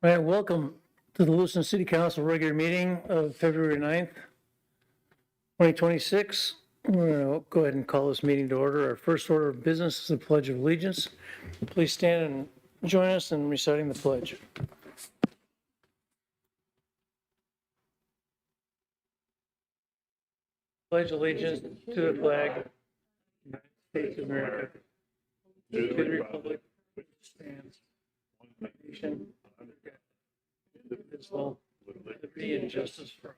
All right, welcome to the Lewiston City Council regular meeting of February 9th, 2026. We're going to go ahead and call this meeting to order. Our first order of business is the Pledge of Allegiance. Please stand and join us in reciting the pledge. Pledge allegiance to the flag of the United States of America, to the republic which stands one nation under God, indivisible, with liberty and justice for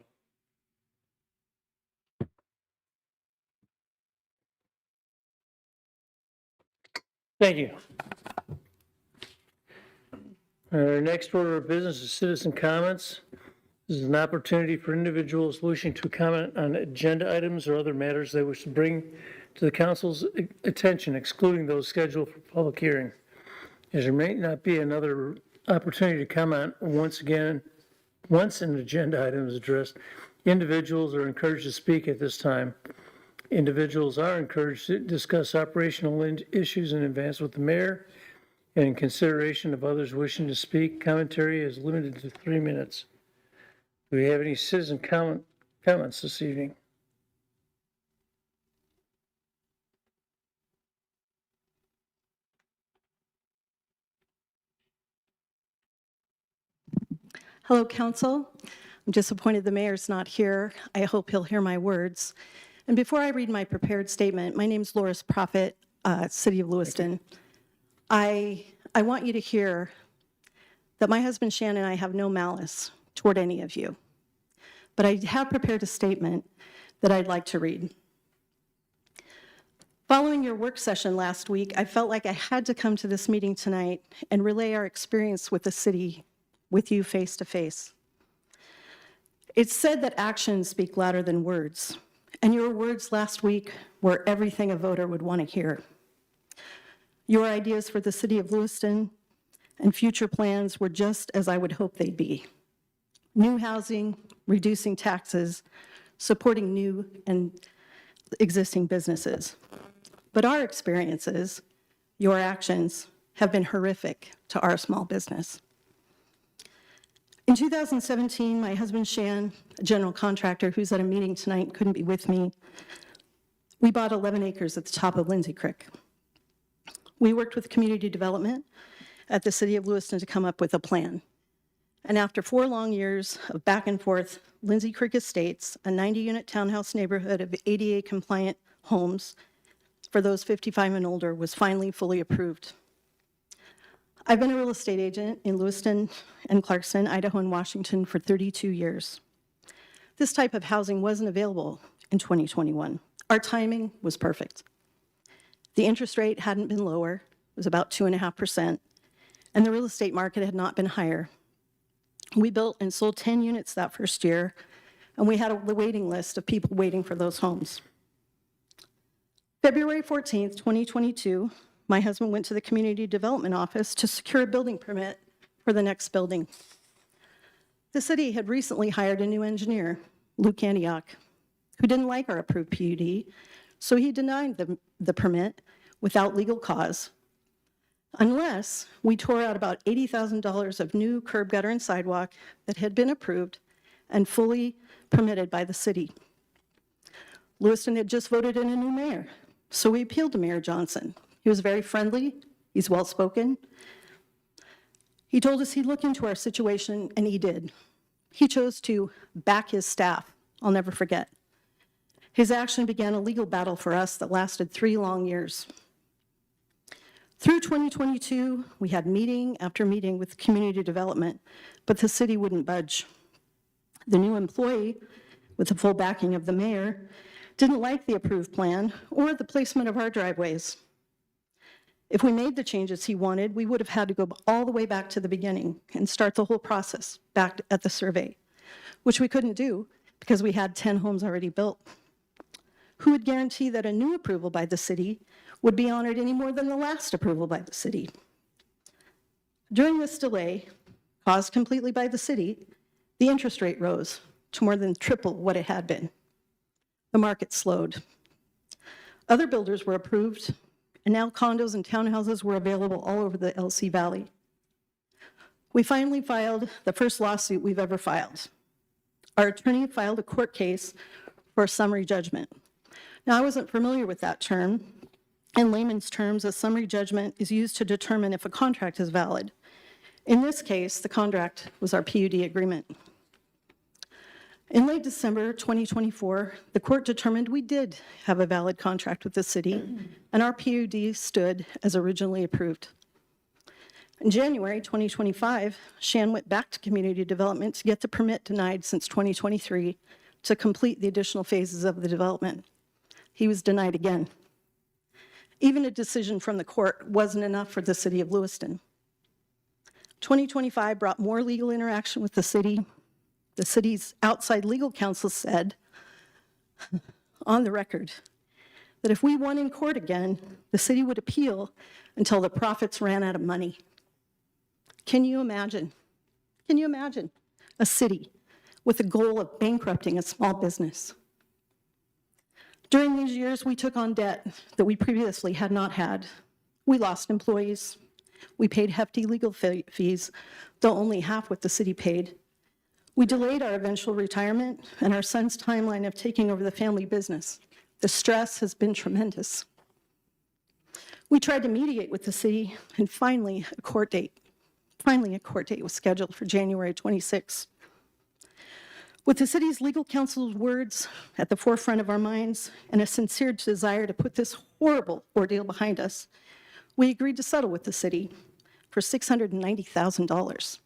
all. Thank you. Our next order of business is citizen comments. This is an opportunity for individuals wishing to comment on agenda items or other matters they wish to bring to the council's attention, excluding those scheduled for public hearing. As there may not be another opportunity to comment once an agenda item is addressed, individuals are encouraged to speak at this time. Individuals are encouraged to discuss operational issues in advance with the mayor, and in consideration of others wishing to speak, commentary is limited to 3 minutes. Do we have any citizen comments this evening? Hello, Council. I'm disappointed the mayor's not here. I hope he'll hear my words. And before I read my prepared statement, my name's Loris Prophet, City of Lewiston. I want you to hear that my husband Shannon and I have no malice toward any of you. But I have prepared a statement that I'd like to read. Following your work session last week, I felt like I had to come to this meeting tonight and relay our experience with the city with you face to face. It's said that actions speak louder than words, and your words last week were everything a voter would want to hear. Your ideas for the city of Lewiston and future plans were just as I would hope they'd be. New housing, reducing taxes, supporting new and existing businesses. But our experiences, your actions, have been horrific to our small business. In 2017, my husband Shan, a general contractor who's at a meeting tonight and couldn't be with me, we bought 11 acres at the top of Lindsay Creek. We worked with community development at the city of Lewiston to come up with a plan. And after 4 long years of back and forth, Lindsay Creek Estates, a 90-unit townhouse neighborhood of ADA-compliant homes for those 55 and older, was finally fully approved. I've been a real estate agent in Lewiston and Clarkston, Idaho, and Washington for 32 years. This type of housing wasn't available in 2021. Our timing was perfect. The interest rate hadn't been lower, it was about 2.5%, and the real estate market had not been higher. We built and sold 10 units that first year, and we had a waiting list of people waiting for those homes. February 14th, 2022, my husband went to the community development office to secure a building permit for the next building. The city had recently hired a new engineer, Luke Antioch, who didn't like our approved PUD, so he denied the permit without legal cause, unless we tore out about $80,000 of new curb, gutter, and sidewalk that had been approved and fully permitted by the city. Lewiston had just voted in a new mayor, so we appealed to Mayor Johnson. He was very friendly, he's well-spoken. He told us he'd look into our situation, and he did. He chose to back his staff, I'll never forget. His action began a legal battle for us that lasted 3 long years. Through 2022, we had meeting after meeting with community development, but the city wouldn't budge. The new employee, with the full backing of the mayor, didn't like the approved plan or the placement of our driveways. If we made the changes he wanted, we would have had to go all the way back to the beginning and start the whole process back at the survey, which we couldn't do because we had 10 homes already built. Who would guarantee that a new approval by the city would be honored any more than the last approval by the city? During this delay, caused completely by the city, the interest rate rose to more than triple what it had been. The market slowed. Other builders were approved, and now condos and townhouses were available all over the LC Valley. We finally filed the first lawsuit we've ever filed. Our attorney filed a court case for a summary judgment. Now, I wasn't familiar with that term. In layman's terms, a summary judgment is used to determine if a contract is valid. In this case, the contract was our PUD agreement. In late December 2024, the court determined we did have a valid contract with the city, and our PUD stood as originally approved. In January 2025, Shan went back to community development to get the permit denied since 2023 to complete the additional phases of the development. He was denied again. Even a decision from the court wasn't enough for the city of Lewiston. 2025 brought more legal interaction with the city. The city's outside legal counsel said, on the record, that if we won in court again, the city would appeal until the profits ran out of money. Can you imagine? Can you imagine a city with the goal of bankrupting a small business? During these years, we took on debt that we previously had not had. We lost employees. We paid hefty legal fees, though only half what the city paid. We delayed our eventual retirement and our son's timeline of taking over the family business. The stress has been tremendous. We tried to mediate with the city, and finally a court date was scheduled for January 26. With the city's legal counsel's words at the forefront of our minds and a sincere desire to put this horrible ordeal behind us, we agreed to settle with the city for $690,000.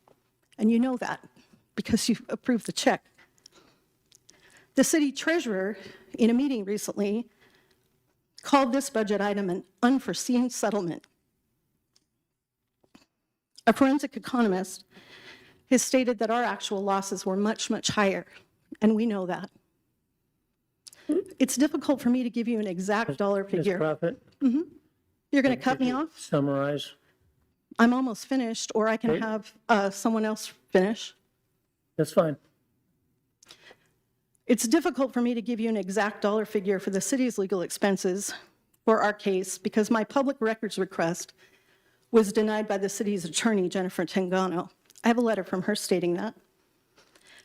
And you know that because you approved the check. The city treasurer, in a meeting recently, called this budget item an unforeseen settlement. A forensic economist has stated that our actual losses were much, much higher, and we know that. It's difficult for me to give you an exact dollar Ms. figure. Prophet, You're going to cut me off? summarize. I'm almost finished, or I can Okay. have someone else finish. That's fine. It's difficult for me to give you an exact dollar figure for the city's legal expenses for our case because my public records request was denied by the city's attorney, Jennifer Tangano. I have a letter from her stating that.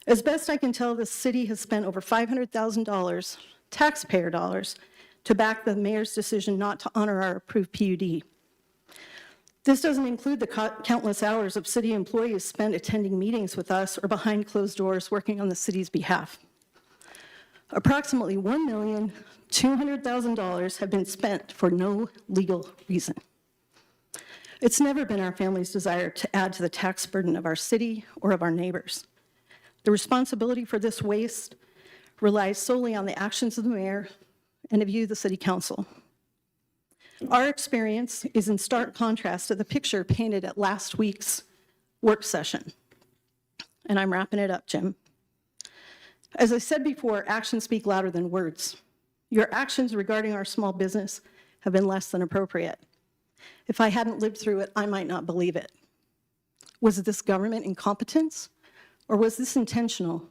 As best I can tell, the city has spent over $500,000, taxpayer dollars, to back the mayor's decision not to honor our approved PUD. This doesn't include the countless hours of city employees spent attending meetings with us or behind closed doors working on the city's behalf. Approximately $1,200,000 have been spent for no legal reason. It's never been our family's desire to add to the tax burden of our city or of our neighbors. The responsibility for this waste relies solely on the actions of the mayor and of you, the city council. Our experience is in stark contrast to the picture painted at last week's work session. And I'm wrapping it up, Jim. As I said before, actions speak louder than words. Your actions regarding our small business have been less than appropriate. If I hadn't lived through it, I might not believe it. Was this government incompetence, or was this intentional?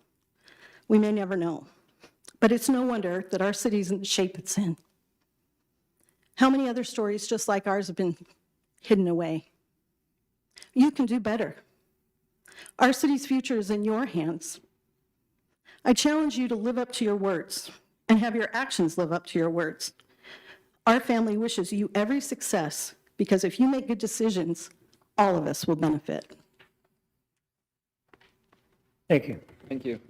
We may never know. But it's no wonder that our city's in the shape it's in. How many other stories just like ours have been hidden away? You can do better. Our city's future is in your hands. I challenge you to live up to your words and have your actions live up to your words. Our family wishes you every success because if you make good decisions, all of us will benefit. Thank you. Thank you.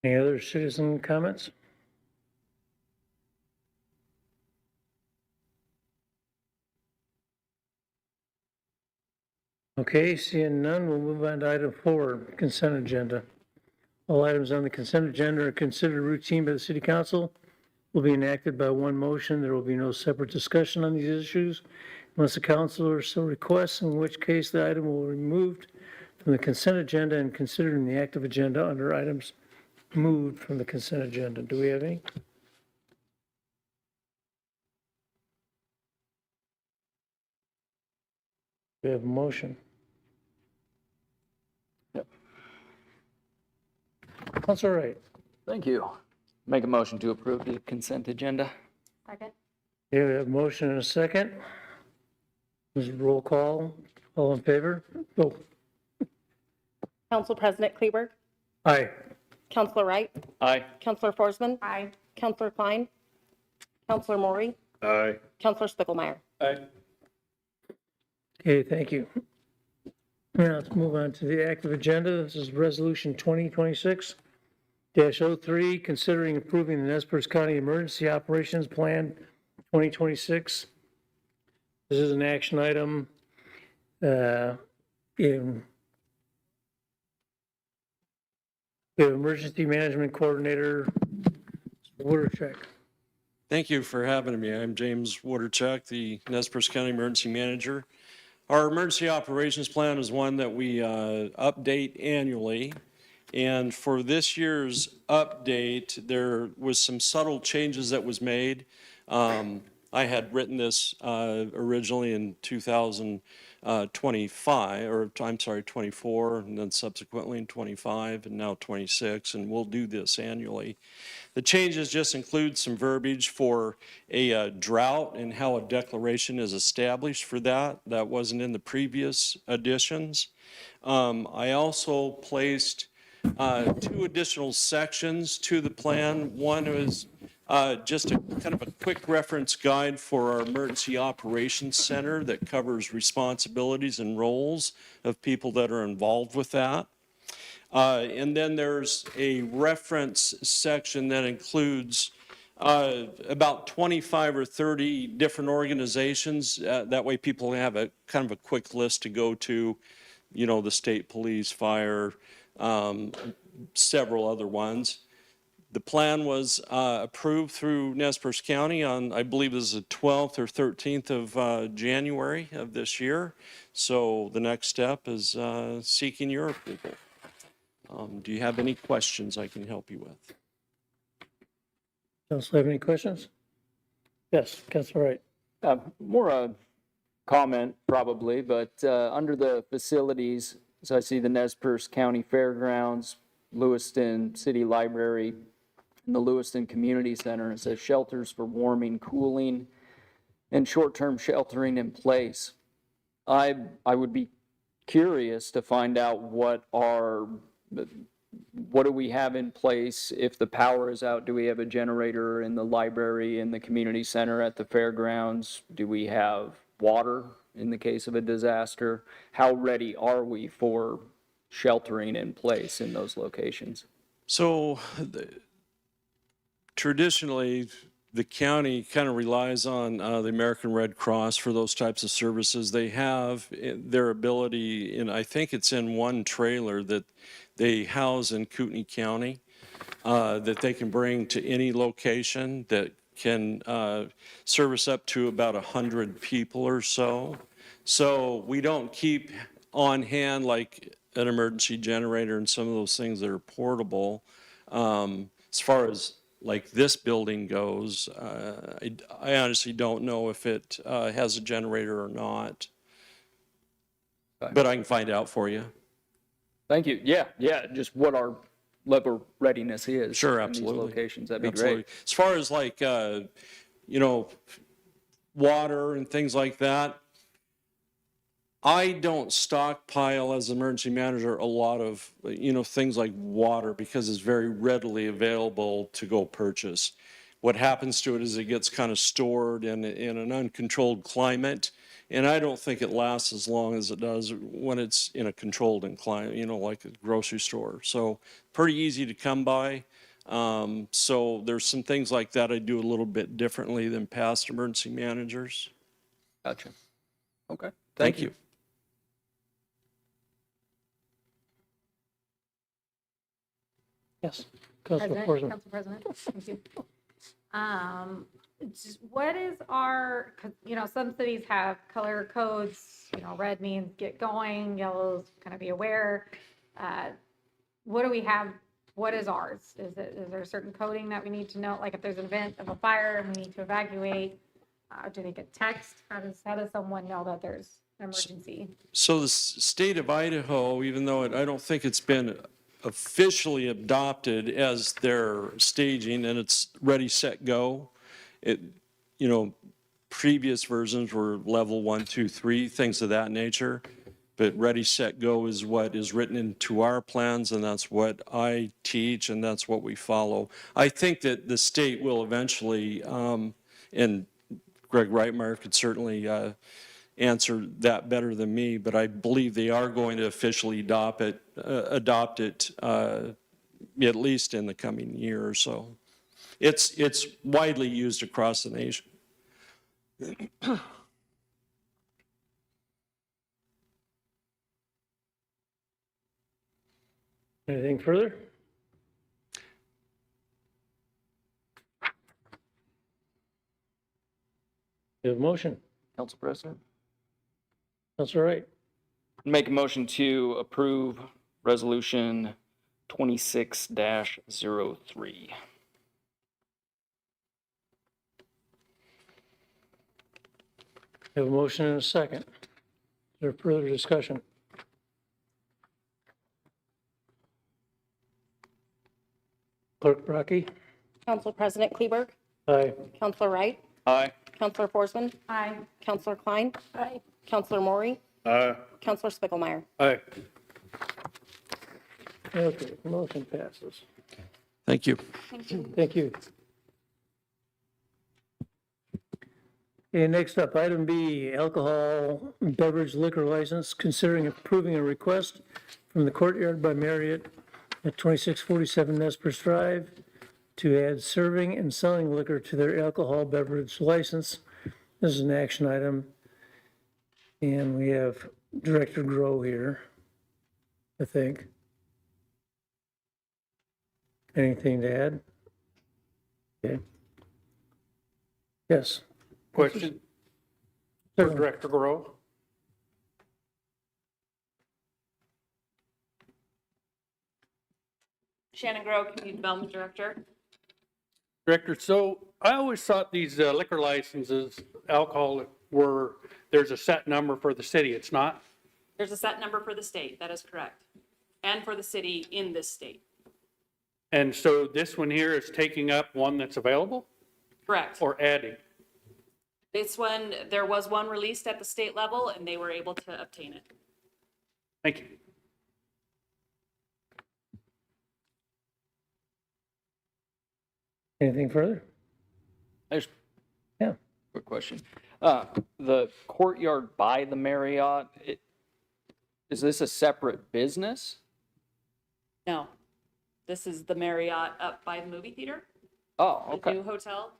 Any other citizen comments? Okay, seeing none, we'll move on to item 4, consent agenda. All items on the consent agenda are considered routine by the city council, will be enacted by one motion. There will be no separate discussion on these issues unless the councilor so requests, in which case the item will be removed from the consent agenda and considered in the active agenda under items moved from the consent agenda. Do we have any? We have a motion. Yep. That's all right. Thank you. Make a motion to approve the consent agenda. Second. Okay, we have a motion and a second. This is roll call. All in favor? Oh, Council President Kleberg, aye. Councilor Wright, Aye. Councilor Forsman. Aye. Councilor Klein, Councilor Maury, Aye. Councilor Spiegelmeier. Aye. Okay, thank you. Now let's move on to the active agenda. This is Resolution 2026-03, considering approving the Nez Perce County Emergency Operations Plan 2026. This is an action item in we have Emergency Management Coordinator, Watercheck. Thank you for having me. I'm James Waterchuck, the Nez Perce County Emergency Manager. Our emergency operations plan is one that we update annually. And for this year's update, there was some subtle changes that was made. I had written this originally in 2025, or I'm sorry, 24, and then subsequently in 25, and now 26, and we'll do this annually. The changes just include some verbiage for a drought and how a declaration is established for that. That wasn't in the previous editions. I also placed 2 additional sections to the plan. One was just a kind of a quick reference guide for our Emergency Operations Center that covers responsibilities and roles of people that are involved with that. And then there's a reference section that includes about 25 or 30 different organizations. That way people have a kind of a quick list to go to, you know, the state police, fire, several other ones. The plan was approved through Nez Perce County on, I believe it was the 12th or 13th of January of this year. So the next step is seeking your approval. Do you have any questions I can help you with? Council have any questions? Yes, Councilor Wright. More a comment probably, but under the facilities, so I see the Nez Perce County Fairgrounds, Lewiston City Library, and the Lewiston Community Center. It says shelters for warming, cooling, and short-term sheltering in place. I would be curious to find out what do we have in place if the power is out? Do we have a generator in the library, in the community center, at the fairgrounds? Do we have water in the case of a disaster? How ready are we for sheltering in place in those locations? So traditionally, the county kind of relies on the American Red Cross for those types of services. They have their ability, and I think it's in one trailer that they house in Kootenai County, that they can bring to any location that can service up to about 100 people or so. So we don't keep on hand like an emergency generator and some of those things that are portable. As far as like this building goes, I honestly don't know if it has a generator or not. Okay. But I can find out for you. Thank you. Yeah, just what our level of readiness is. Sure, in these absolutely. locations. That'd be Absolutely. great. As far as like, you know, water and things like that, I don't stockpile as emergency manager a lot of, you know, things like water because it's very readily available to go purchase. What happens to it is it gets kind of stored in an uncontrolled climate, and I don't think it lasts as long as it does when it's in a controlled climate, you know, like a grocery store. So pretty easy to come by. So there's some things like that I do a little bit differently than past emergency managers. Gotcha. Okay. Thank you. Yes, Councilor President, Forsman. Council President, thank you. What is our, 'cause, you know, some cities have color codes, you know, red means get going, yellow's kind of be aware. What do we have? What is ours? Is there a certain coding that we need to know? Like if there's an event of a fire and we need to evacuate, do they get text? How does someone know that there's an emergency? So the state of Idaho, even though I don't think it's been officially adopted as their staging and it's ready, set, go, it, you know, previous versions were level 1, 2, 3, things of that nature. But Ready, Set, Go is what is written into our plans, and that's what I teach, and that's what we follow. I think that the state will eventually, and Greg Reitmeyer could certainly answer that better than me, but I believe they are going to officially adopt it at least in the coming year or so. It's widely used across the nation. Anything further? You have a motion. Council President? That's all right. Make a motion to approve resolution 26-03. You have a motion and a second. Is there further discussion? Clerk Brockie? Council President Kleberg, Aye. Counselor Wright, Aye. Counselor Forsman, Aye. Counselor Klein. Aye. Counselor Maury. Counselor Spiegelmeier. Aye. Okay, motion passes. Thank you. Thank you. Okay, next up, item B, alcohol beverage liquor license, considering approving a request from the Courtyard by Marriott at 2647 Nez Perce Drive to add serving and selling liquor to their alcohol beverage license. This is an action item. And we have Director Grow here, I think. Anything to add? Okay. Yes. Question for Certainly. Director Grow. Shannon Grow, Community Development Director. Director, so I always thought these liquor licenses, alcohol, there's a set number for the city. It's not? There's a set number for the state, that is correct, and for the city in this state. And so this one here is taking up one that's available Correct. or adding? This one, there was one released at the state level, and they were able to obtain it. Thank you. Anything further? There's Yeah. quick question. The Courtyard by the Marriott, is this a separate business? No, this is the Marriott up by the movie theater, Oh, the okay. new hotel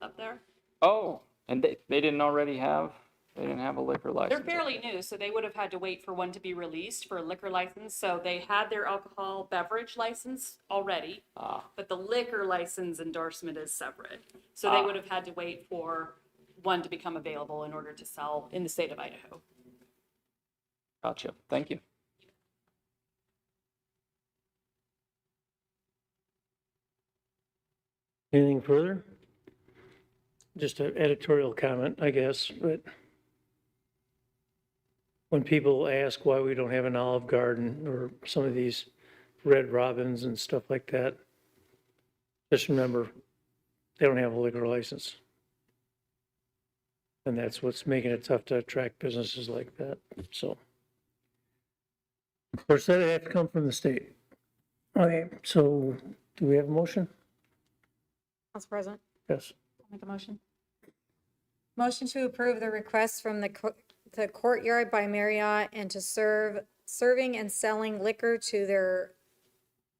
up there. Oh, and they didn't already have, they didn't have a liquor license? They're fairly new, so they would have had to wait for one to be released for a liquor license. So they had their alcohol beverage license already, but the liquor license endorsement is separate. So they would have had to wait for one to become available in order to sell in the state of Idaho. Gotcha. Thank you. Anything further? Just an editorial comment, I guess, but when people ask why we don't have an Olive Garden or some of these Red Robins and stuff like that, just remember, they don't have a liquor license. And that's what's making it tough to attract businesses like that, so. Of course, that'd have to come from the state. Okay, so do we have a motion? Council President, Yes. I'll make a motion. Motion to approve the request from the Courtyard by Marriott and to serving and selling liquor to their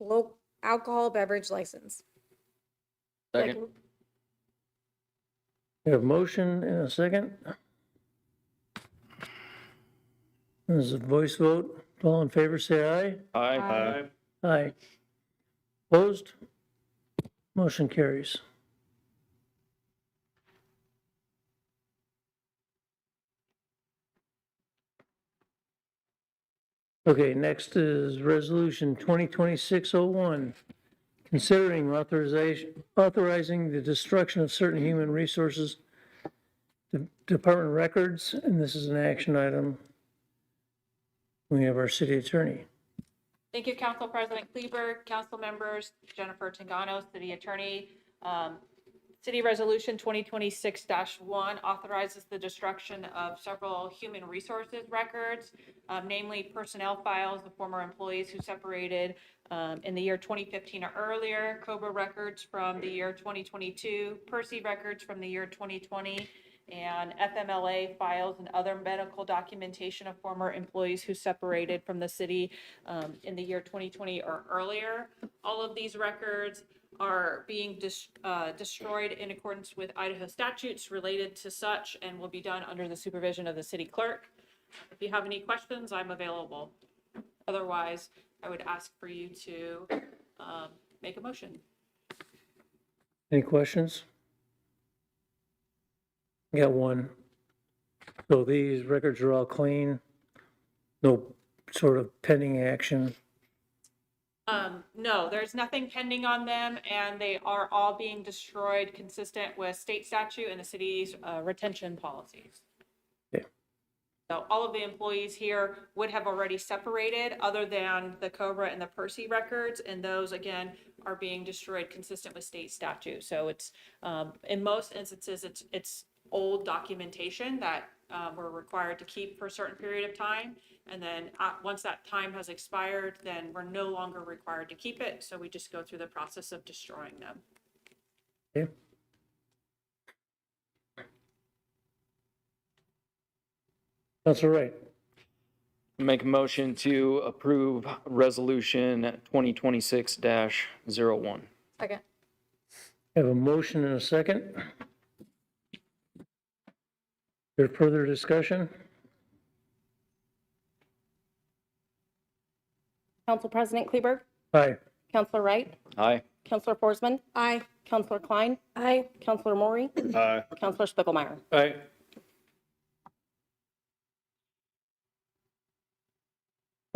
local alcohol beverage license. Second. We have a motion and a second. This is a voice vote. All in favor, say aye. Aye. Aye. Opposed? Motion carries. Okay, next is Resolution 2026-01, considering authorizing the destruction of certain human resources, department records, and this is an action item. We have our city attorney. Thank you, Council President Kleberg, council members, Jennifer Tangano, City Attorney. City Resolution 2026-1 authorizes the destruction of several human resources records, namely personnel files of former employees who separated in the year 2015 or earlier, COBRA records from the year 2022, Percy records from the year 2020, and FMLA files and other medical documentation of former employees who separated from the city in the year 2020 or earlier. All of these records are being destroyed in accordance with Idaho statutes related to such and will be done under the supervision of the city clerk. If you have any questions, I'm available. Otherwise, I would ask for you to make a motion. Any questions? Got one. So these records are all clean? No sort of pending action? No, there's nothing pending on them, and they are all being destroyed consistent with state statute and the city's retention policies. Okay. So all of the employees here would have already separated other than the COBRA and the Percy records, and those again are being destroyed consistent with state statute. So it's in most instances it's old documentation that we're required to keep for a certain period of time. And then once that time has expired, then we're no longer required to keep it. So we just go through the process of destroying them. Okay. That's all right. Make a motion to approve Resolution 2026-01. Second. Have a motion and a second. There further discussion? Council President Kleberg, Aye. Councilor Wright, Aye. Councilor Forsman, Aye. Councilor Klein. Aye. Councilor Maury, Aye. Councilor Spiegelmeier. Aye.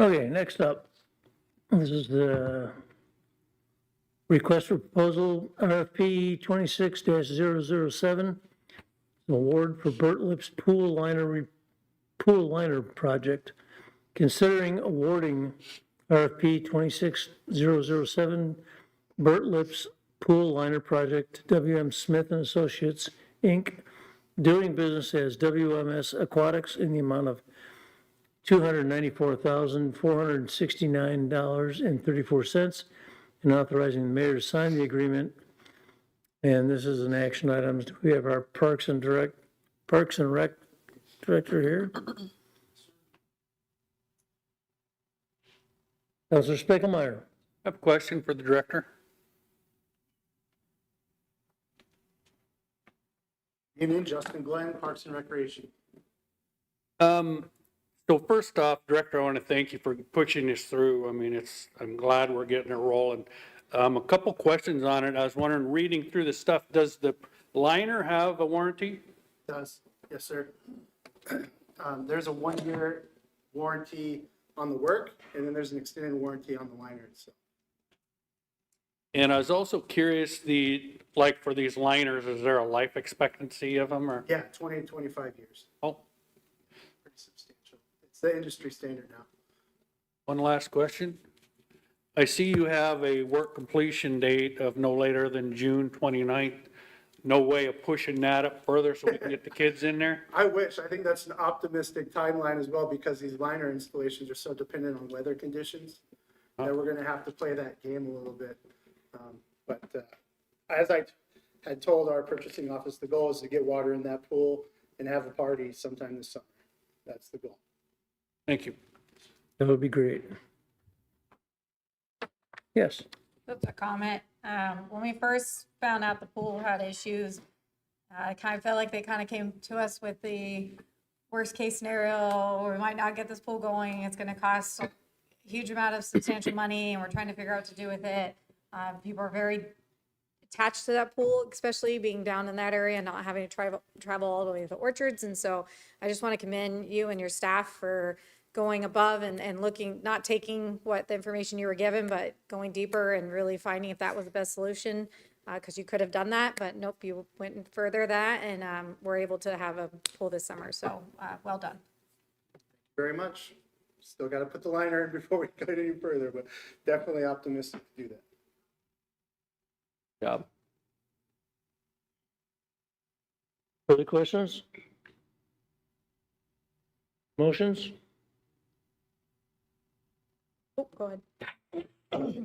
Okay, next up, this is the request for proposal RFP 26-007, award for Burt Lips pool liner project. Considering awarding RFP 26-007 Burt Lips pool liner project to WM Smith and Associates, Inc., doing business as WMS Aquatics in the amount of $294,469.34, and authorizing the mayor to sign the agreement. And this is an action item. We have our Parks and Rec director here. Councilor Spiegelmeier. I have a question for the director. Evening, Justin Glenn, Parks and Recreation. So first off, Director, I want to thank you for pushing this through. I mean, I'm glad we're getting it rolling. A couple questions on it. I was wondering, reading through the stuff, does the liner have a warranty? Does, yes, sir. There's a 1-year warranty on the work, and then there's an extended warranty on the liner itself. And I was also curious, like for these liners, is there a life expectancy of them or? Yeah, 20 to 25 years. Oh, Pretty substantial. It's the industry standard now. one last question. I see you have a work completion date of no later than June 29th. No way of pushing that up further so we can get the kids in there? I wish. I think that's an optimistic timeline as well, because these liner installations are so dependent on weather conditions that we're going to have to play that game a little bit. But as I had told our purchasing office, the goal is to get water in that pool and have a party sometime this summer. That's the goal. Thank you. That would be great. Yes. Just a comment. When we first found out the pool had issues, I kind of felt like they kind of came to us with the worst case scenario. We might not get this pool going. It's going to cost a huge amount of substantial money, and we're trying to figure out what to do with it. People are very attached to that pool, especially being down in that area and not having to travel all the way to the orchards. And so I just want to commend you and your staff for going above and looking, not taking what the information you were given, but going deeper and really finding if that was the best solution, because you could have done that, but nope, you went further that, and we're able to have a pool this summer. So well done. Very much. Still got to put the liner in before we go any further, but definitely optimistic to do that. Job. Further questions? Motions? Oh, go ahead.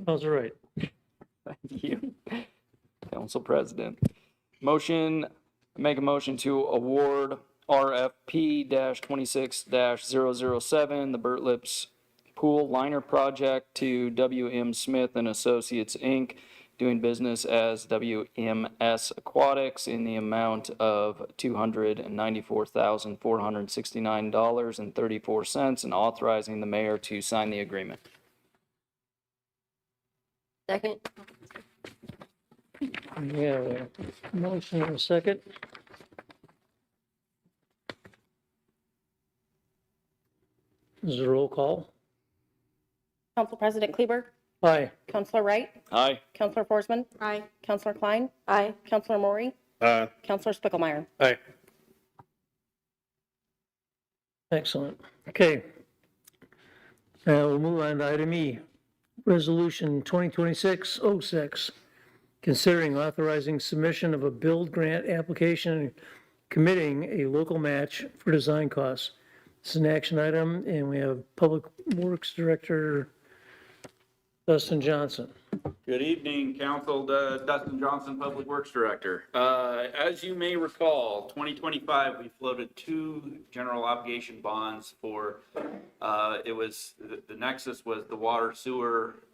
Counselor Wright. Thank you, Council President. Make a motion to award RFP 26-007, the Burt Lips Pool Liner Project to WM Smith and Associates, Inc., doing business as WMS Aquatics in the amount of $294,469.34, and authorizing the mayor to sign the agreement. Second. We have a motion and a second. This is a roll call. Council President Kleber, Aye. Councilor Wright, Aye. Councilor Forsman, Aye. Councilor Klein. Aye. Councilor Maury, Aye. Councilor Spiegelmeier. Aye. Excellent. Okay. We'll move on to item E. Resolution 2026-06, considering authorizing submission of a build grant application and committing a local match for design costs. It's an action item, and we have Public Works Director Dustin Johnson. Good evening, Council. Dustin Johnson, Public Works Director. As you may recall, 2025, we floated 2 general obligation bonds for, the nexus was the water sewer,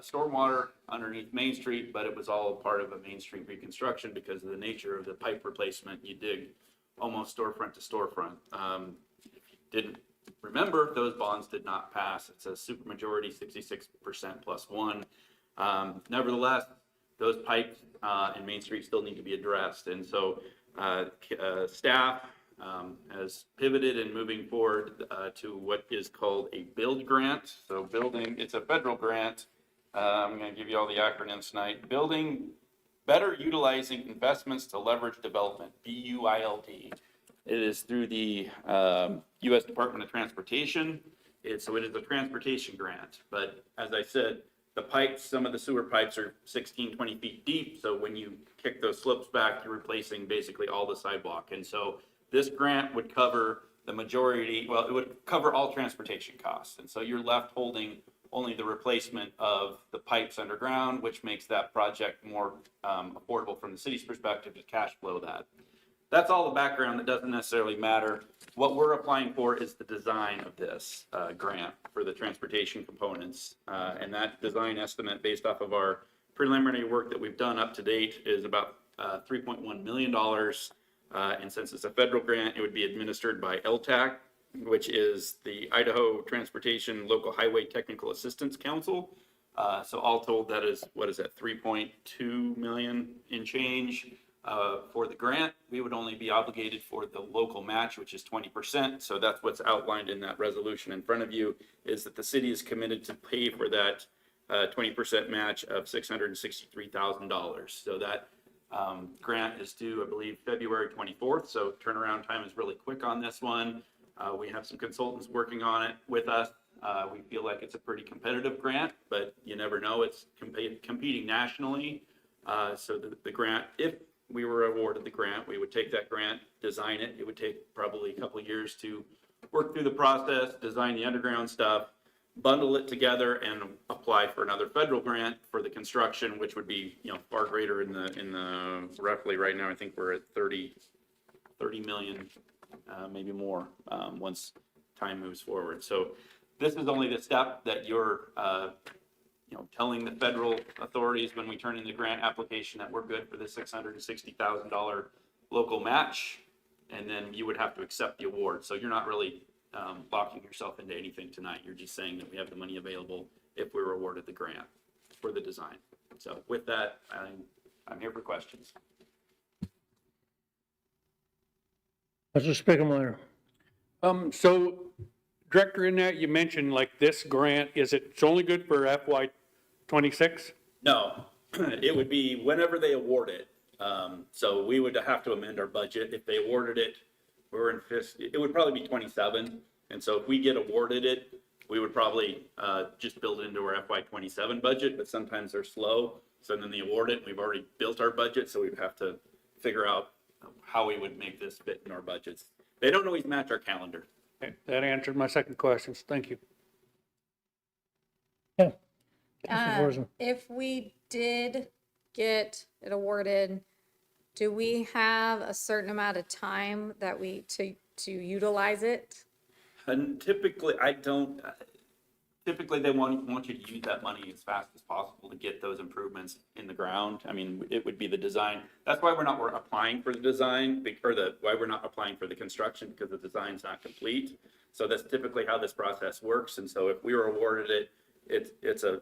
stormwater underneath Main Street, but it was all part of a Main Street reconstruction because of the nature of the pipe replacement. You dig almost storefront to storefront. If you didn't remember, those bonds did not pass. It's a supermajority, 66% plus 1. Nevertheless, those pipes in Main Street still need to be addressed. And so staff has pivoted and moving forward to what is called a build grant. So building, it's a federal grant. I'm going to give you all the acronyms tonight. Building Better Utilizing Investments to Leverage Development, BUILD. It is through the U.S. Department of Transportation. So it is a transportation grant. But as I said, the pipes, some of the sewer pipes are 16, 20 feet deep. So when you kick those slopes back, you're replacing basically all the sidewalk. And so this grant would cover the majority, well, it would cover all transportation costs. And so you're left holding only the replacement of the pipes underground, which makes that project more affordable from the city's perspective to cash flow that. That's all the background that doesn't necessarily matter. What we're applying for is the design of this grant for the transportation components. And that design estimate based off of our preliminary work that we've done up to date is about $3.1 million. And since it's a federal grant, it would be administered by LTAC, which is the Idaho Transportation Local Highway Technical Assistance Council. So all told, that is, what is that, 3.2 million in change. For the grant, we would only be obligated for the local match, which is 20%. So that's what's outlined in that resolution in front of you, is that the city is committed to pay for that 20% match of $663,000. So that grant is due, I believe, February 24th. So turnaround time is really quick on this one. We have some consultants working on it with us. We feel like it's a pretty competitive grant, but you never know. It's competing nationally. So the grant, if we were awarded the grant, we would take that grant, design it. It would take probably a couple of years to work through the process, design the underground stuff, bundle it together, and apply for another federal grant for the construction, which would be, far greater in the roughly right now, I think we're at 30 million, maybe more, once time moves forward. So this is only the step that you're, telling the federal authorities when we turn in the grant application that we're good for the $660,000 local match, and then you would have to accept the award. So you're not really locking yourself into anything tonight. You're just saying that we have the money available if we were awarded the grant for the design. So with that, I'm here for questions. Mr. Spiegelmeier. So Director, in that you mentioned like this grant, it's only good for FY '26? No, it would be whenever they award it. So we would have to amend our budget. If they awarded it, it would probably be 27. And so if we get awarded it, we would probably just build it into our FY '27 budget, but sometimes they're slow. So then they award it, we've already built our budget, so we'd have to figure out how we would make this fit in our budgets. They don't always match our calendar. Okay, that answered my second question. Thank you. Yeah. Councilor Forsman. If we did get it awarded, do we have a certain amount of time that to utilize it? And typically, typically they want you to use that money as fast as possible to get those improvements in the ground. I mean, it would be the design. That's why we're applying for the design, why we're not applying for the construction, because the design's not complete. So that's typically how this process works. And so if we were awarded it, it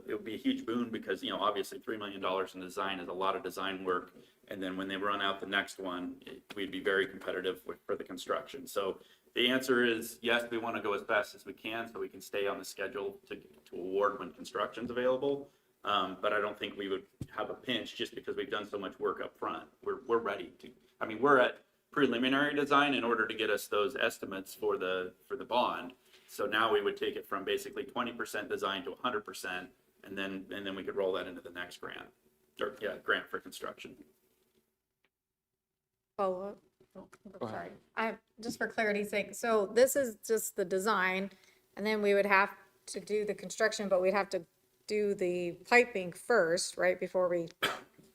would be a huge boon because, obviously $3 million in design is a lot of design work. And then when they run out the next one, we'd be very competitive for the construction. So the answer is yes, we want to go as fast as we can so we can stay on the schedule to award when construction's available. But I don't think we would have a pinch just because we've done so much work up front. We're ready to, we're at preliminary design in order to get us those estimates for the bond. So now we would take it from basically 20% design to 100%, and then we could roll that into the next grant, grant for construction. Follow up? Sorry. Just for clarity's sake, so this is just the design, and then we would have to do the construction, but we'd have to do the piping first, right, before we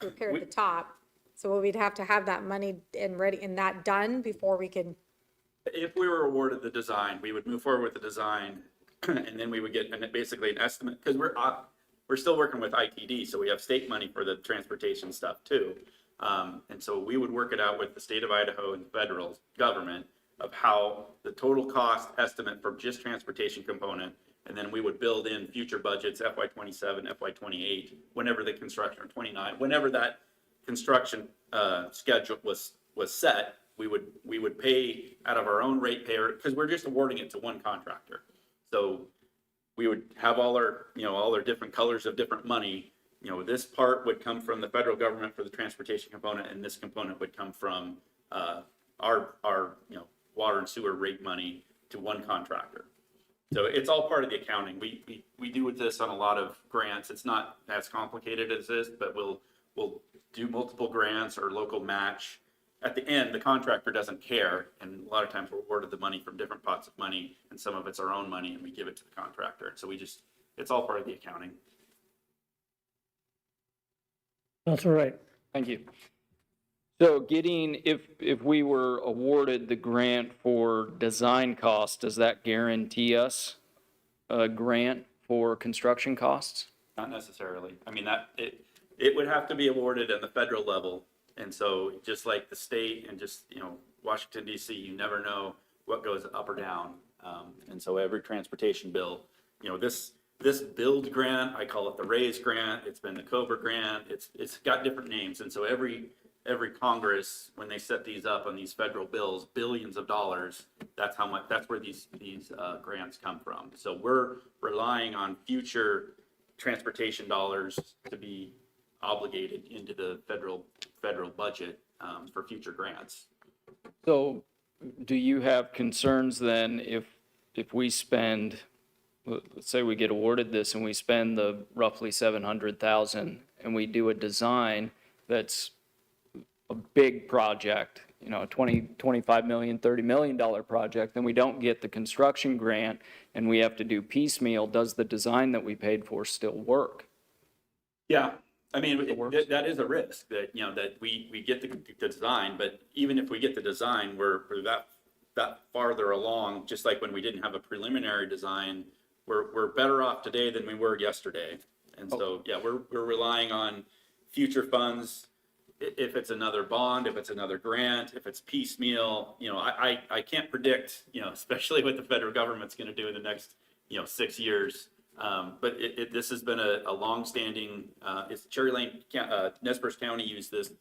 repair the top. So we'd have to have that money and ready and that done before we could. If we were awarded the design, we would move forward with the design, and then we would get basically an estimate, because we're still working with ITD, so we have state money for the transportation stuff too. And so we would work it out with the state of Idaho and the federal government of how the total cost estimate for just transportation component, and then we would build in future budgets, FY27, FY28, whenever the construction, or 29, whenever that construction schedule was set. We would pay out of our own ratepayer, because we're just awarding it to one contractor. So we would have all our different colors of different money. This part would come from the federal government for the transportation component, and this component would come from our water and sewer rate money to one contractor. So it's all part of the accounting. We do with this on a lot of grants. It's not as complicated as this, but we'll do multiple grants or local match. At the end, the contractor doesn't care, and a lot of times we're awarded the money from different pots of money, and some of it's our own money, and we give it to the contractor. So it's all part of the accounting. That's all right. Thank you. So if we were awarded the grant for design costs, does that guarantee us a grant for construction costs? Not necessarily. It would have to be awarded at the federal level. And so just like the state and just, Washington DC, you never know what goes up or down. And so every transportation bill, this build grant, I call it the RAISE grant. It's been the COBRA grant. It's got different names. And so every Congress, when they set these up on these federal bills, billions of dollars, that's where these grants come from. So we're relying on future transportation dollars to be obligated into the federal budget for future grants. So do you have concerns then if we spend, let's say we get awarded this and we spend the roughly $700,000 and we do a design that's a big project, a $25 million, $30 million project, then we don't get the construction grant and we have to do piecemeal, does the design that we paid for still work? Yeah. That is a risk that, that we get the design, but even if we get the design, we're that farther along, just like when we didn't have a preliminary design, we're better off today than we were yesterday. And so, yeah, we're relying on future funds. If it's another bond, if it's another grant, if it's piecemeal, I can't predict, especially what the federal government's going to do in the next, 6 years. But this has been a long-standing. It's Cherry Lane, Nez Perce County used this.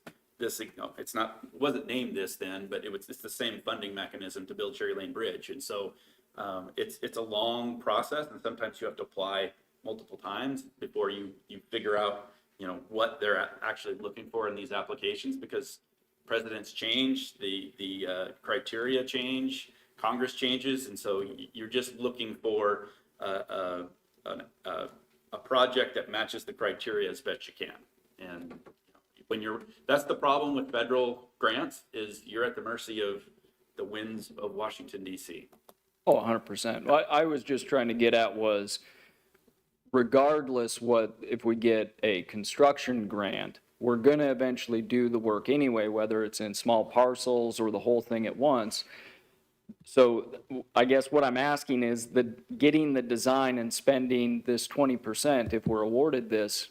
It wasn't named this then, but it's the same funding mechanism to build Cherry Lane Bridge, and so it's a long process, and sometimes you have to apply multiple times before you figure out what they're actually looking for in these applications, because presidents change, the criteria change, Congress changes, and so you're just looking for a project that matches the criteria as best you can. And that's the problem with federal grants, is you're at the mercy of the winds of Washington DC. Oh, 100%. What I was just trying to get at was, regardless if we get a construction grant, we're going to eventually do the work anyway, whether it's in small parcels or the whole thing at once. So I guess what I'm asking is getting the design and spending this 20%, if we're awarded this,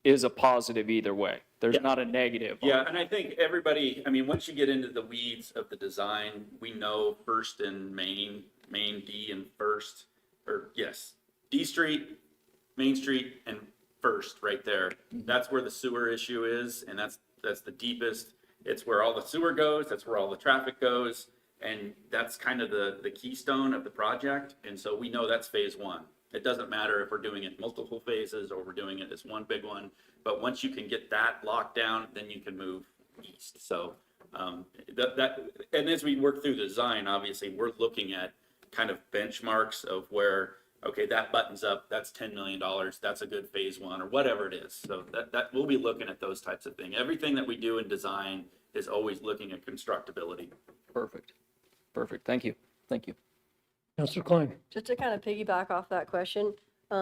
is a positive either way. There's not a negative. Yeah, and I think everybody, I mean, once you get into the weeds of the design, we know First and Main D and First, or yes, D Street, Main Street, and First right there. That's where the sewer issue is, and that's the deepest. It's where all the sewer goes, that's where all the traffic goes, and that's kind of the keystone of the project. And so we know that's phase one. It doesn't matter if we're doing it multiple phases or we're doing it as one big one, but once you can get that locked down, then you can move east. So and as we work through the design, obviously we're looking at kind of benchmarks of where, okay, that buttons up, that's $10 million, that's a good phase one, or whatever it is. So that we'll be looking at those types of things. Everything that we do in design is always looking at constructability. Perfect. Thank you. Councilor Klein. Just to kind of piggyback off that question,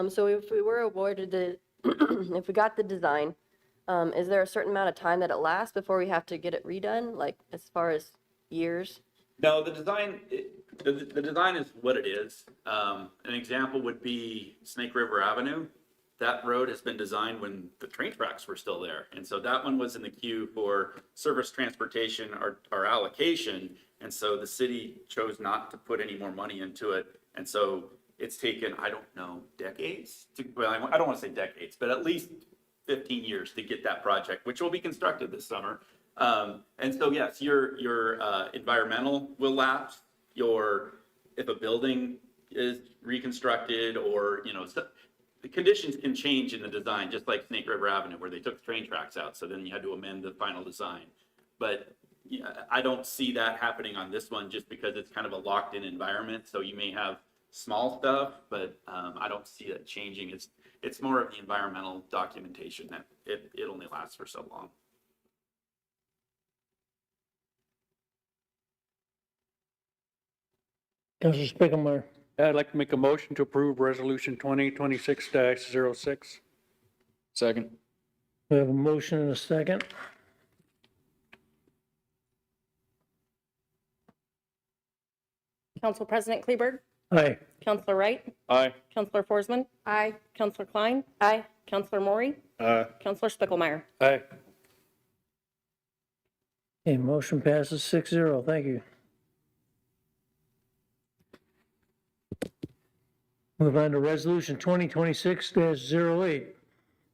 so if we were awarded if we got the design, is there a certain amount of time that it lasts before we have to get it redone, like as far as years? No, the design is what it is. An example would be Snake River Avenue. That road has been designed when the train tracks were still there. And so that one was in the queue for service transportation or allocation. And so the city chose not to put any more money into it. And so it's taken, I don't know, decades well, I don't want to say decades, but at least 15 years to get that project, which will be constructed this summer. And so, yes, your environmental will lapse. If a building is reconstructed, or, the conditions can change in the design, just like Snake River Avenue, where they took the train tracks out. So then you had to amend the final design. But I don't see that happening on this one, just because it's kind of a locked in environment. So you may have small stuff, but I don't see that changing. It's more of the environmental documentation that it only lasts for so long. Councilor Spiegelmeier. I'd like to make a motion to approve Resolution 2026-06. Second. We have a motion and a second. Council President Kleberg, Aye. Councilor Wright, Aye. Councilor Forsman, Aye. Councilor Klein. Aye. Councilor Maury, Councilor Spiegelmeier. Aye. Okay, motion passes 6-0. Thank you. Move on to Resolution 2026-08.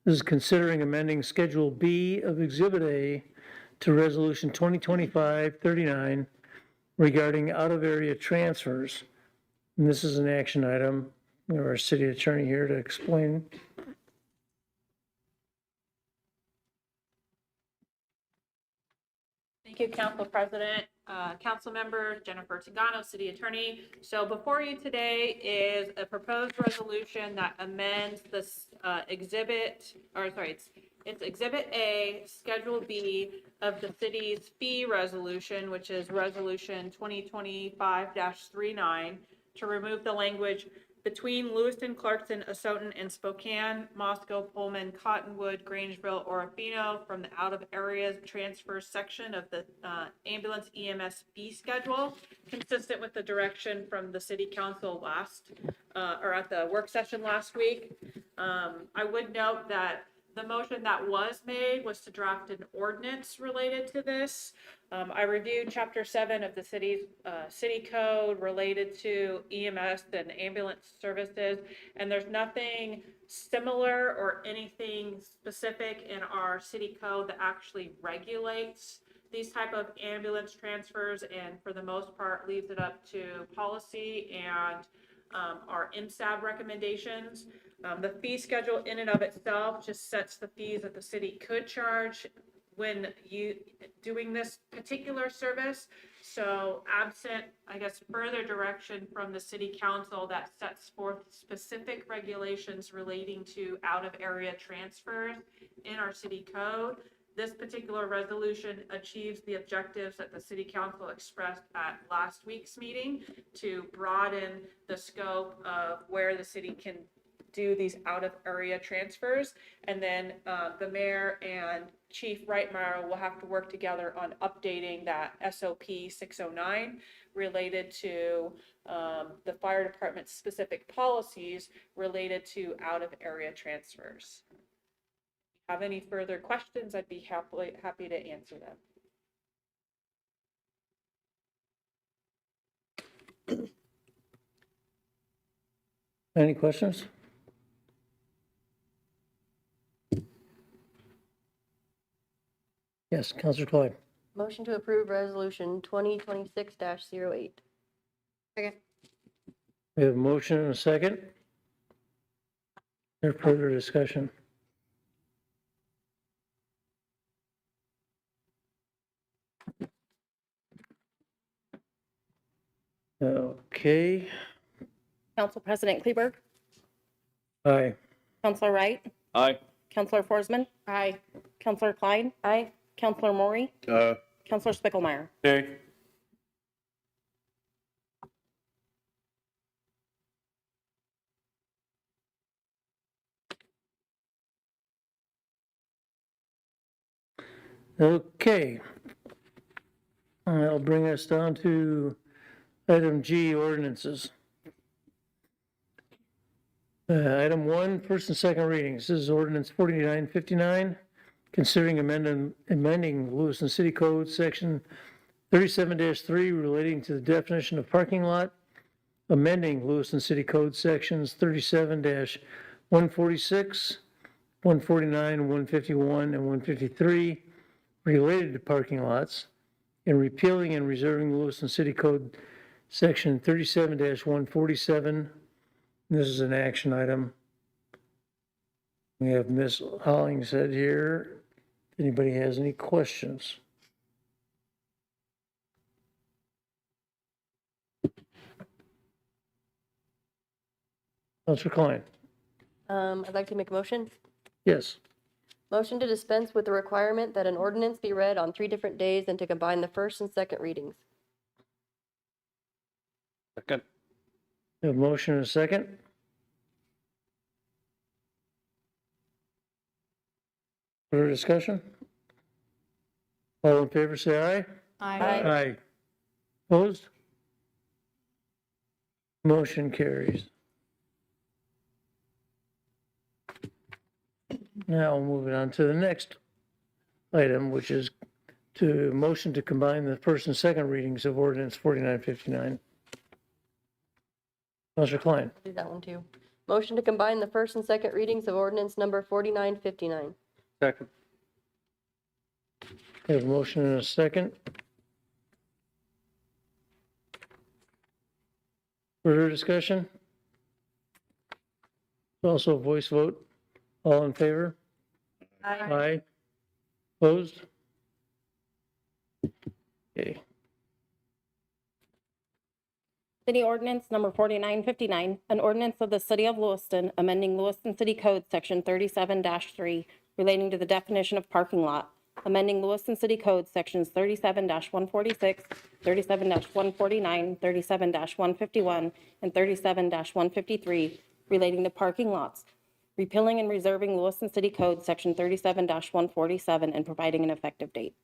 This is considering amending Schedule B of Exhibit A to Resolution 2025-39 regarding out-of-area transfers. And this is an action item. We have our city attorney here to explain. Thank you, Council President, Council Member Jennifer Tangano, City Attorney. So before you today is a proposed resolution that amends this it's Exhibit A, Schedule B of the city's fee resolution, which is Resolution 2025-39, to remove the language between Lewiston, Clarkson, Asotin, and Spokane, Moscow, Pullman, Cottonwood, Grangeville, Orofino from the out of areas transfer section of the ambulance EMS fee schedule, consistent with the direction from the city council at the work session last week. I would note that the motion that was made was to draft an ordinance related to this. I reviewed Chapter 7 of the city's city code related to EMS and ambulance services, and there's nothing similar or anything specific in our city code that actually regulates these type of ambulance transfers, and for the most part leaves it up to policy and our MSAB recommendations. The fee schedule in and of itself just sets the fees that the city could charge when you doing this particular service. So absent, I guess, further direction from the city council that sets forth specific regulations relating to out of area transfers in our city code, This particular resolution achieves the objectives that the city council expressed at last week's meeting to broaden the scope of where the city can do these out-of-area transfers. And then the mayor and Chief Reitmeyer will have to work together on updating that SOP 609 related to the fire department's specific policies related to out-of-area transfers. Have any further questions, I'd be happy to answer them. Any questions? Yes, Counselor Clyde. Motion to approve resolution 2026-08. Second. We have a motion and a second. There further discussion? Okay, Council President Kleberg, aye. Counselor Wright, Aye. Counselor Forsman, Aye. Counselor Klein, Aye. Counselor Maury, Counselor Spiegelmeier. Okay. Okay. That'll bring us down to item G, ordinances. Item 1, first and second readings. This is ordinance 4959, considering amending Lewiston City Code Section 37-3 relating to the definition of parking lot, amending Lewiston City Code Sections 37-146, 149, 151, and 153 related to parking lots, and repealing and reserving Lewiston City Code Section 37-147. This is an action item. We have Ms. Hollingshead here. If anybody has any questions? Counselor Klein? I'd like to make a motion. Yes. Motion to dispense with the requirement that an ordinance be read on 3 different days and to combine the first and second readings. Second. We have a motion and a second. Further discussion? All in favor, say aye. Aye. Aye. Opposed? Motion carries. Now moving on to the next item, which is to motion to combine the first and second readings of ordinance 4959. Counselor Klein. I'll do that one too. Motion to combine the first and second readings of ordinance number 4959. Second. We have a motion and a second. Further discussion? Also a voice vote. All in favor? Aye. Opposed? Okay. City Ordinance Number 4959, an ordinance of the City of Lewiston amending Lewiston City Code Section 37-3 relating to the definition of parking lot, amending Lewiston City Code Sections 37-146, 37-149, 37-151, and 37-153 relating to parking lots, repealing and reserving Lewiston City Code Section 37-147 and providing an effective date.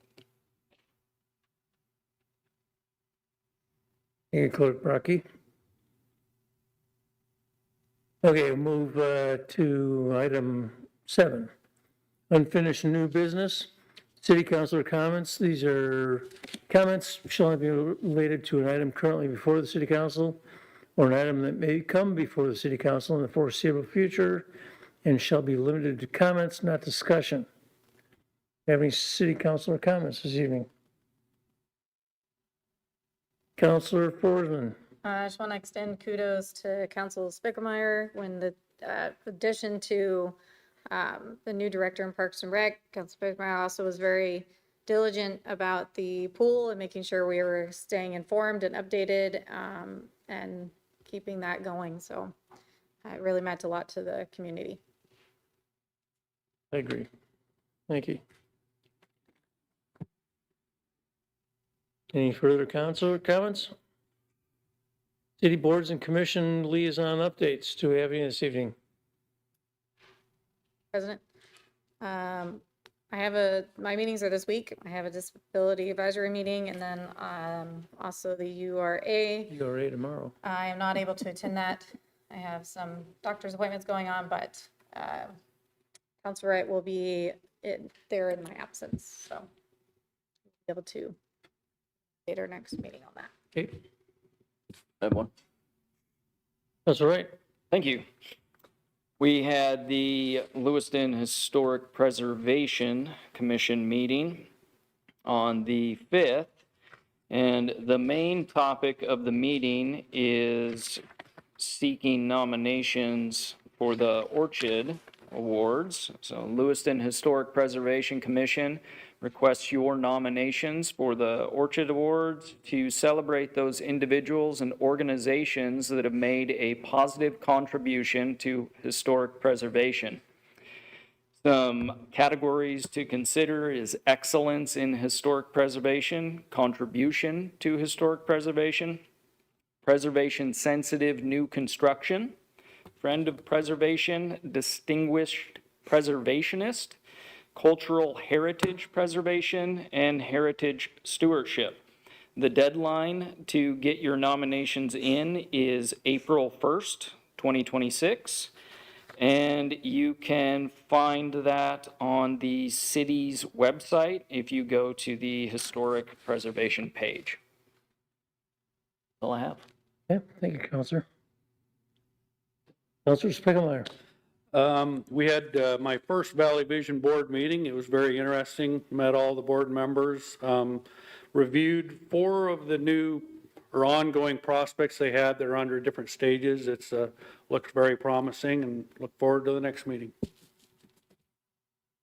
Here, Clerk Brocky. Okay, we'll move to item 7, unfinished new business. City Councilor comments. These are comments shall not be related to an item currently before the City Council or an item that may come before the City Council in the foreseeable future and shall be limited to comments, not discussion. Have any City Councilor comments this evening? Counselor Forsman. I just want to extend kudos to Council Spiegelmeier when the addition to the new director in Parks and Rec. Council Spiegelmeier also was very diligent about the pool and making sure we were staying informed and updated and keeping that going. So it really meant a lot to the community. I agree. Thank you. Any further council comments? City boards and commission liaison updates. Do we have any this evening? President. My meetings are this week. I have a disability advisory meeting and then also the URA. URA tomorrow. I am not able to attend that. I have some doctor's appointments going on, but Council Wright will be there in my absence, so be able to get our next meeting on that. Okay, I have one. that's all right. Thank you. We had the Lewiston Historic Preservation Commission meeting on the 5th, and the main topic of the meeting is seeking nominations for the Orchid Awards. So Lewiston Historic Preservation Commission requests your nominations for the Orchid Awards to celebrate those individuals and organizations that have made a positive contribution to historic preservation. Some categories to consider is excellence in historic preservation, contribution to historic preservation, preservation-sensitive new construction, friend of preservation, distinguished preservationist, cultural heritage preservation, and heritage stewardship. The deadline to get your nominations in is April 1st, 2026, and you can find that on the city's website if you go to the historic preservation page. That's all I have. Okay, thank you, Counselor. Counselor Spiegelmeier. We had my first Valley Vision Board meeting. It was very interesting. Met all the board members. Reviewed 4 of the new or ongoing prospects they had. They're under different stages. It's looks very promising and look forward to the next meeting.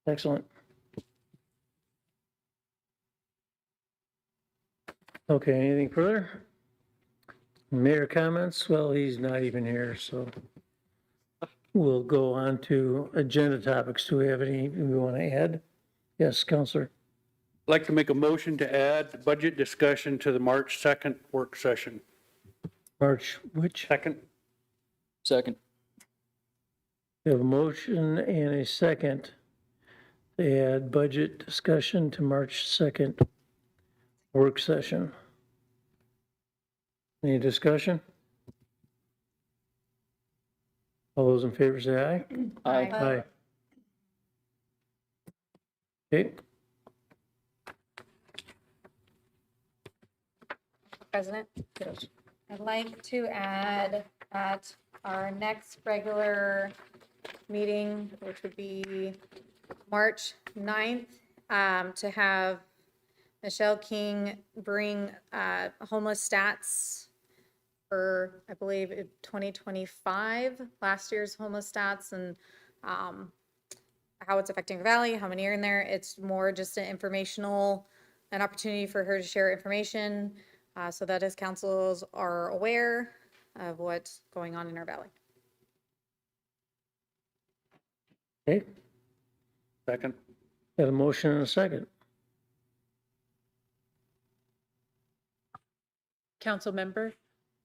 Excellent. Okay, anything further? Mayor comments? Well, he's not even here, so we'll go on to agenda topics. Do we have any we want to add? Yes, Counselor. I'd like to make a motion to add budget discussion to the March 2nd work session. March which? Second? Second. We have a motion and a second to add budget discussion to March 2nd work session. Any discussion? All those in favor say aye. Aye. Aye. Okay, President, yes. I'd like to add at our next regular meeting, which would be March 9th, to have Michelle King bring homeless stats for, I believe, 2025, last year's homeless stats, and how it's affecting the valley, how many are in there. It's more just an opportunity for her to share information so that as councils are aware of what's going on in our valley. Okay, Second? got a motion and a second. Council member,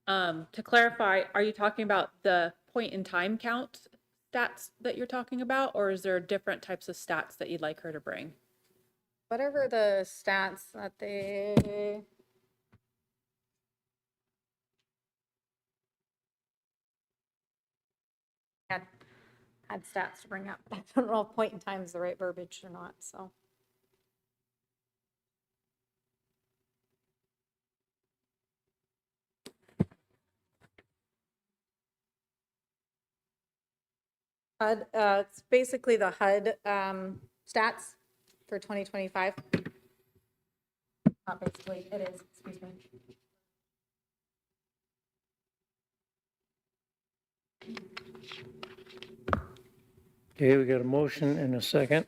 to clarify, are you talking about the point in time count stats that you're talking about, or is there different types of stats that you'd like her to bring? Whatever the stats that they had stats to bring up. I don't know if point in time is the right verbiage or not, so. HUD, it's basically the HUD stats for 2025. Not basically, it is, excuse me. Okay, we got a motion and a second.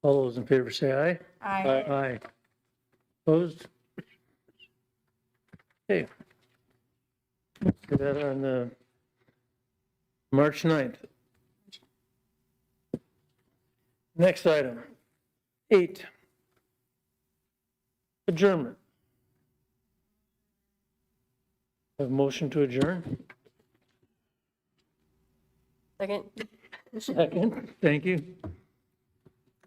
All those in favor say aye. Aye. Aye. Opposed? Okay. Put that on the March 9th. Next item, 8. Adjournment. Have a motion to adjourn? Second? Second, thank you.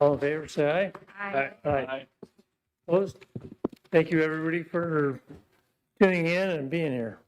All in favor, say aye. Aye. Opposed? Thank you, everybody, for tuning in and being here.